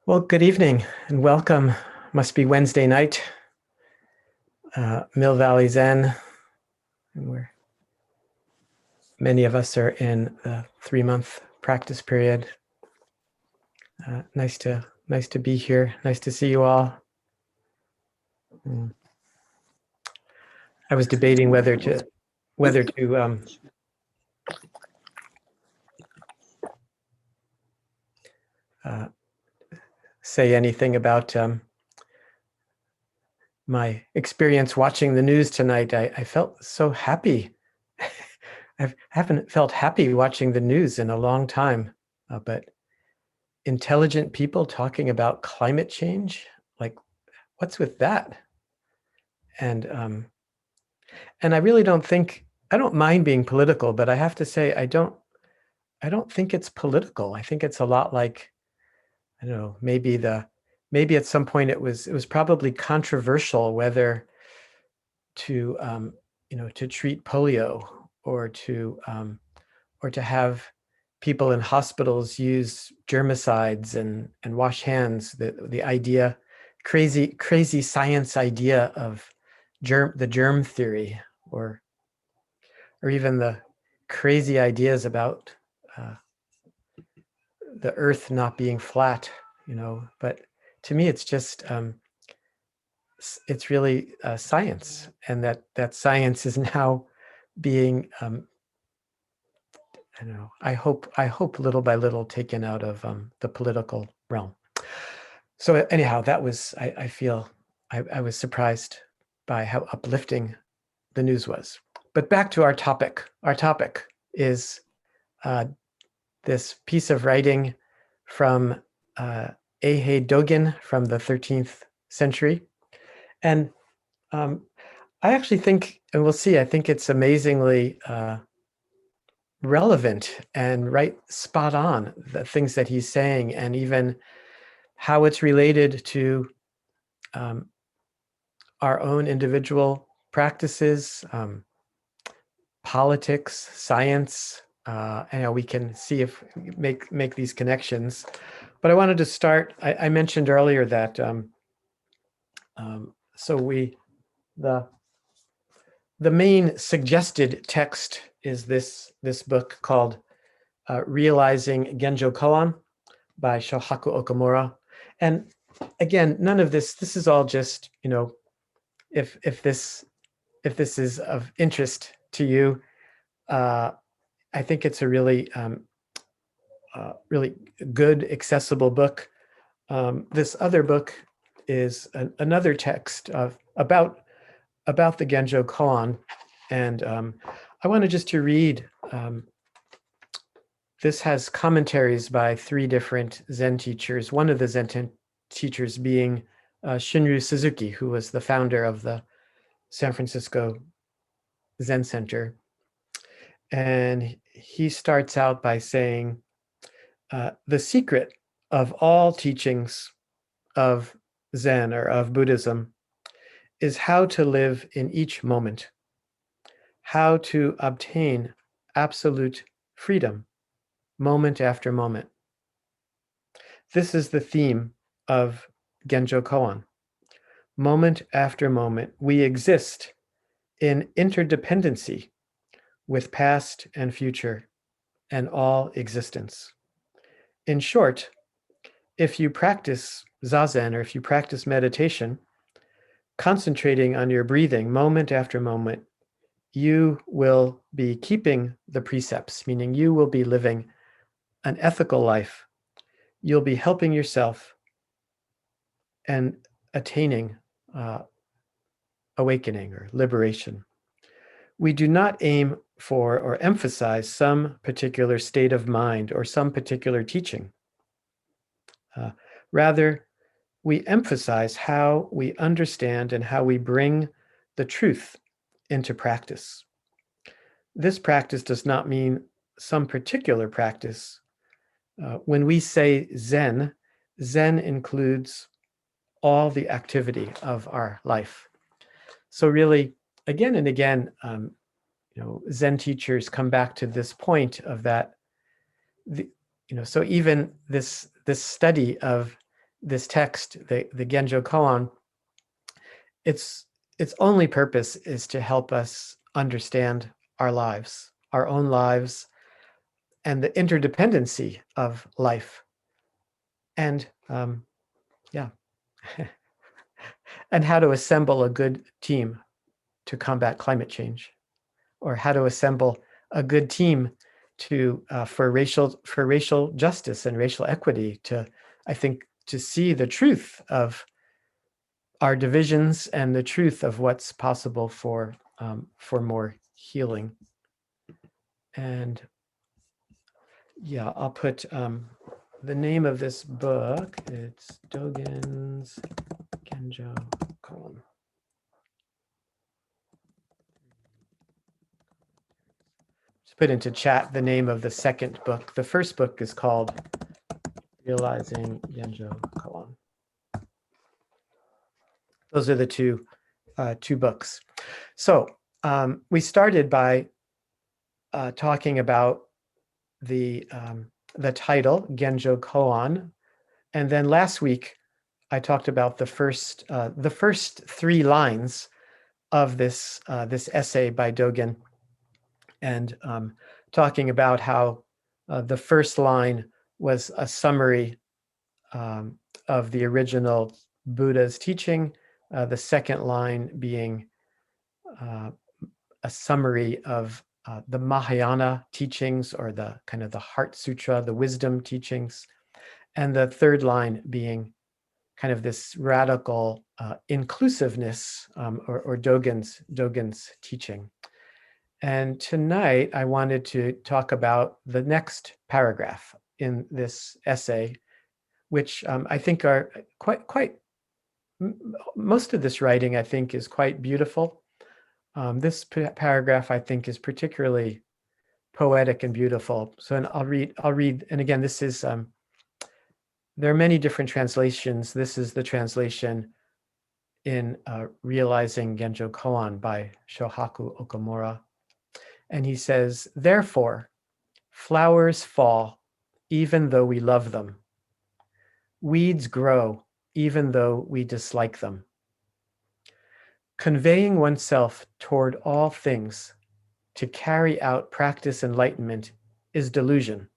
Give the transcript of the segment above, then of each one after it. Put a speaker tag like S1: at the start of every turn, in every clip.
S1: Well, good evening and welcome. Must be Wednesday night, Mill Valley Zen, and many of us are in the 3-month practice period. Nice to be here. Nice to see you all. I was debating whether to say anything about my experience watching the news tonight. I felt so happy. I haven't felt happy watching the news in a long time, but intelligent people talking about climate change, like, what's with that? And I really I don't mind being political, but I have to say, I don't think it's political. I think it's a lot like, I don't know, maybe at some point it was probably controversial whether to, to treat polio or to have people in hospitals use germicides and wash hands. The idea, crazy science idea of the germ theory, or even the crazy ideas about the earth not being flat, but to me it's just it's really science, and that science is now being I don't know, I hope little by little taken out of the political realm. So anyhow, that was, I feel I was surprised by how uplifting the news was. But back to our topic. Our topic is this piece of writing from Eihei Dogen from the 13th century. And I actually think, and we'll see, I think it's amazingly relevant and right spot on, the things that he's saying, and even how it's related to our own individual practices, politics, science. We can see if make these connections. But I wanted to start. I mentioned earlier that the main suggested text is this book called Realizing Genjo Koan by Shohaku Okamura. And again, none of this is all just, if this is of interest to you, I think it's a really really good, accessible book. This other book is another text about the Genjo Koan, and I wanted just to read. This has commentaries by 3 different Zen teachers. One of the Zen teachers being Shunryu Suzuki, who was the founder of the San Francisco Zen Center. And he starts out by saying, the secret of all teachings of Zen or of Buddhism is how to live in each moment, how to obtain absolute freedom moment after moment. This is the theme of Genjo Koan. Moment after moment, we exist in interdependency with past and future and all existence. In short, if you practice zazen, or if you practice meditation, concentrating on your breathing moment after moment, you will be keeping the precepts, meaning you will be living an ethical life. You'll be helping yourself and attaining awakening or liberation. We do not aim for or emphasize some particular state of mind or some particular teaching. Rather, we emphasize how we understand and how we bring the truth into practice. This practice does not mean some particular practice. When we say Zen, Zen includes all the activity of our life. So really, again and again, Zen teachers come back to this point of that. So even this study of this text, the Genjo Koan, its only purpose is to help us understand our lives, our own lives, and the interdependency of life. And yeah, and how to assemble a good team to combat climate change, or how to assemble a good team to for racial justice and racial equity, to, I think, to see the truth of our divisions and the truth of what's possible for more healing. And yeah, I'll put the name of this book. It's Dogen's Genjo Koan. Just put into chat the name of the second book. The first book is called Realizing Genjo Koan. Those are the two books. So we started by talking about the title Genjo Koan, and then last week I talked about the first 3 lines of this essay by Dogen, and talking about how the first line was a summary of the original Buddha's teaching, the second line being a summary of the Mahayana teachings, or the kind of the Heart Sutra, the wisdom teachings, and the third line being kind of this radical inclusiveness, or Dogen's teaching. And tonight I wanted to talk about the next paragraph in this essay, which I think are quite most of this writing, I think, is quite beautiful. This paragraph, I think, is particularly poetic and beautiful. So, and I'll read, and again, this is, there are many different translations. This is the translation in Realizing Genjo Koan by Shohaku Okamura. And he says, "Therefore, flowers fall even though we love them. Weeds grow even though we dislike them. Conveying oneself toward all things to carry out practice enlightenment is delusion.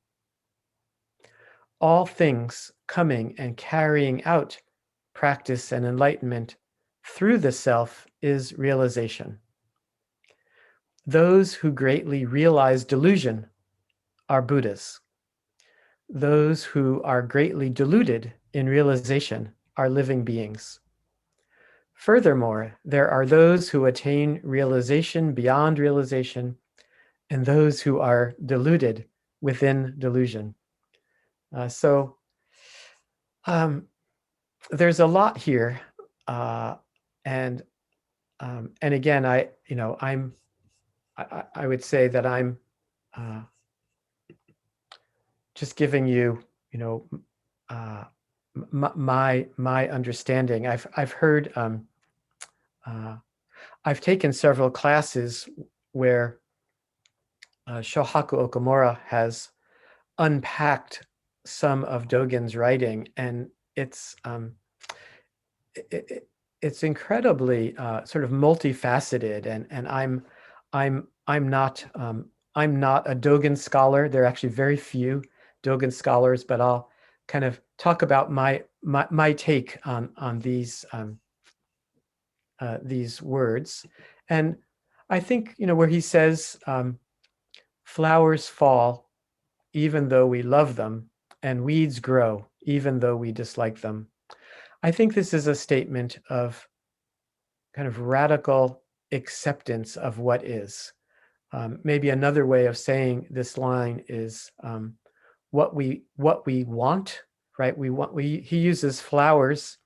S1: All things coming and carrying out practice and enlightenment through the self is realization. Those who greatly realize delusion are Buddhas. Those who are greatly deluded in realization are living beings. Furthermore, there are those who attain realization beyond realization, and those who are deluded within delusion." So there's a lot here, and again, I would say that I'm just giving you, my understanding. I've heard, I've taken several classes where Shohaku Okamura has unpacked some of Dogen's writing, and it's incredibly sort of multifaceted, and I'm not a Dogen scholar. There are actually very few Dogen scholars, but I'll kind of talk about my take on these words. And I think, where he says, flowers fall even though we love them, and weeds grow even though we dislike them. I think this is a statement of kind of radical acceptance of what is. Maybe another way of saying this line is what we want, right? He uses flowers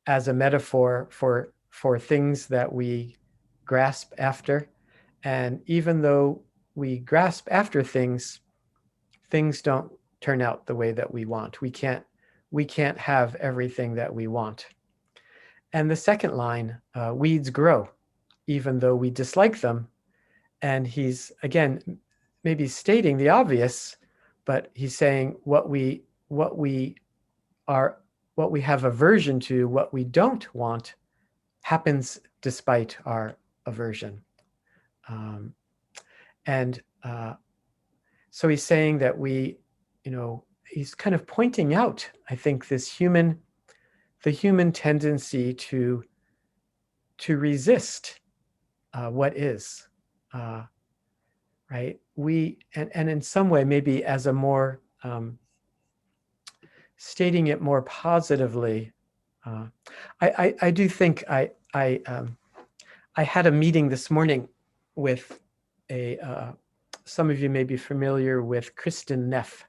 S1: as a metaphor for things that we grasp after. And even though we grasp after things don't turn out the way that we want. We can't have everything that we want. And the second line, weeds grow, even though we dislike them. And he's, again, maybe stating the obvious, but he's saying what we what we have aversion to, what we don't want, happens despite our aversion. And so he's saying that he's kind of pointing out, I think, the human tendency to resist what is, right? And in some way, maybe as a more, stating it more positively, I do think I had a meeting this morning with some of you may be familiar with Kristen Neff,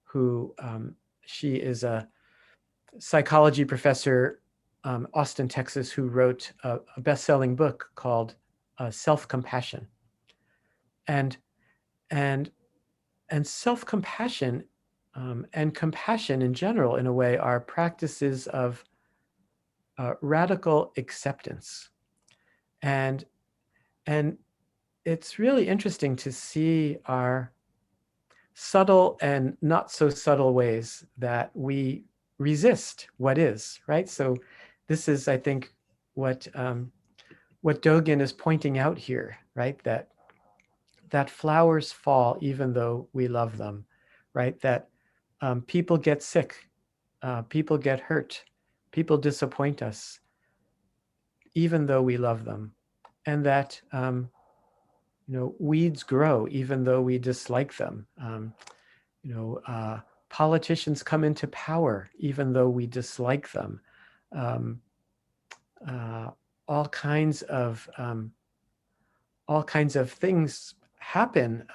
S1: who she is a psychology professor, Austin, Texas, who wrote a best-selling book called Self-Compassion. And self-compassion and compassion in general, in a way, are practices of radical acceptance. And it's really interesting to see our subtle and not so subtle ways that we resist what is, right? So this is, I think, what Dogen is pointing out here, right? That flowers fall even though we love them, right? That people get sick, people get hurt, people disappoint us, even though we love them. And that, weeds grow even though we dislike them. Politicians come into power even though we dislike them. All kinds of things happen.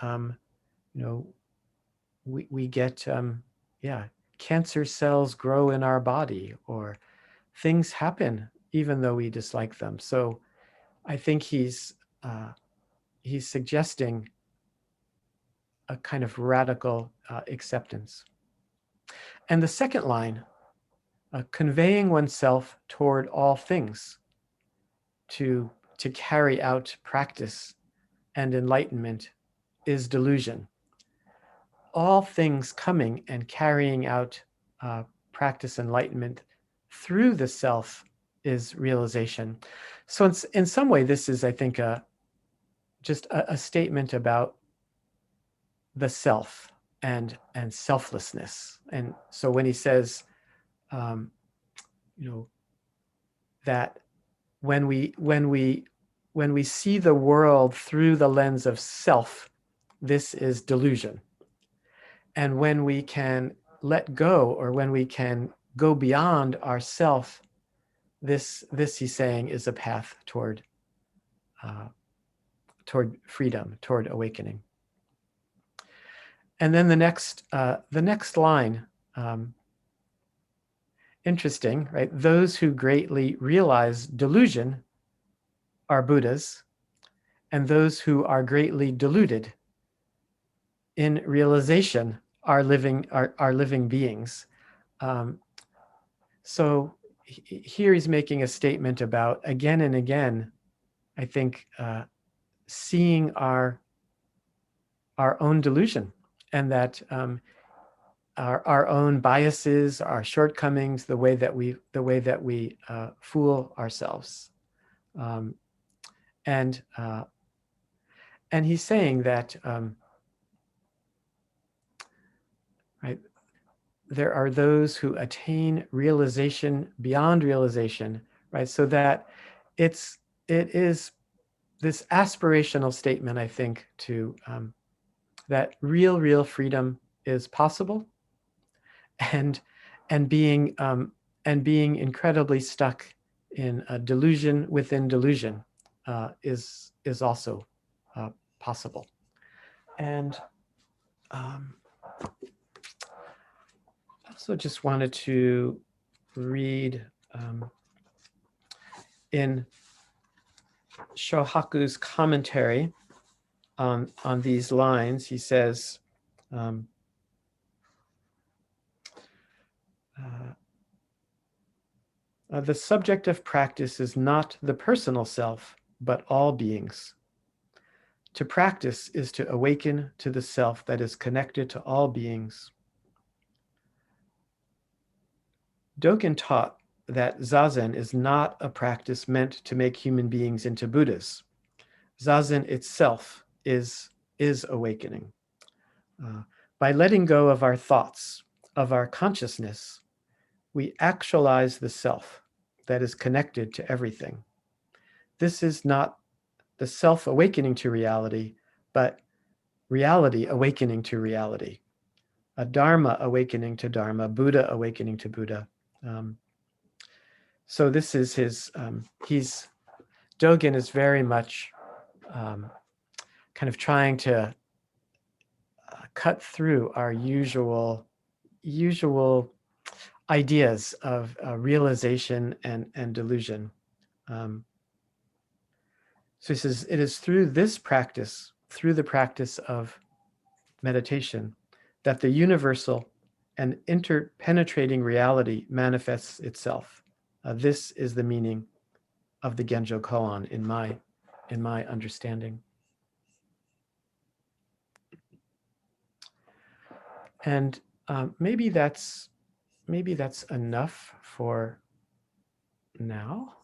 S1: We get cancer cells grow in our body, or things happen even though we dislike them. So I think he's suggesting a kind of radical acceptance. And the second line, conveying oneself toward all things to carry out practice and enlightenment, is delusion. All things coming and carrying out practice enlightenment through the self is realization. So in some way, this is, I think, just a statement about the self and selflessness. And so when he says, that when we see the world through the lens of self, this is delusion. And when we can let go, or when we can go beyond ourself, this he's saying is a path toward freedom, toward awakening. And then the next line, interesting, right? Those who greatly realize delusion are Buddhas, and those who are greatly deluded in realization are living beings. So here he's making a statement about, again and again, I think, seeing our own delusion, and that our own biases, our shortcomings, the way that we fool ourselves, and he's saying that right, there are those who attain realization beyond realization, right? So that it is this aspirational statement, I think, to that real freedom is possible, and being incredibly stuck in a delusion within delusion is also possible. And I also just wanted to read in Shohaku's commentary on these lines. He says, the subject of practice is not the personal self, but all beings. To practice is to awaken to the self that is connected to all beings. Dogen taught that Zazen is not a practice meant to make human beings into Buddhas. Zazen itself is awakening. By letting go of our thoughts, of our consciousness, we actualize the self that is connected to everything. This is not the self awakening to reality, but reality awakening to reality. A Dharma awakening to Dharma, Buddha awakening to Buddha. So this is his, Dogen is very much kind of trying to cut through our usual ideas of realization and delusion. So he says, it is through this practice, through the practice of meditation, that the universal and interpenetrating reality manifests itself. This is the meaning of the Genjo Koan in my understanding. And maybe that's enough for now.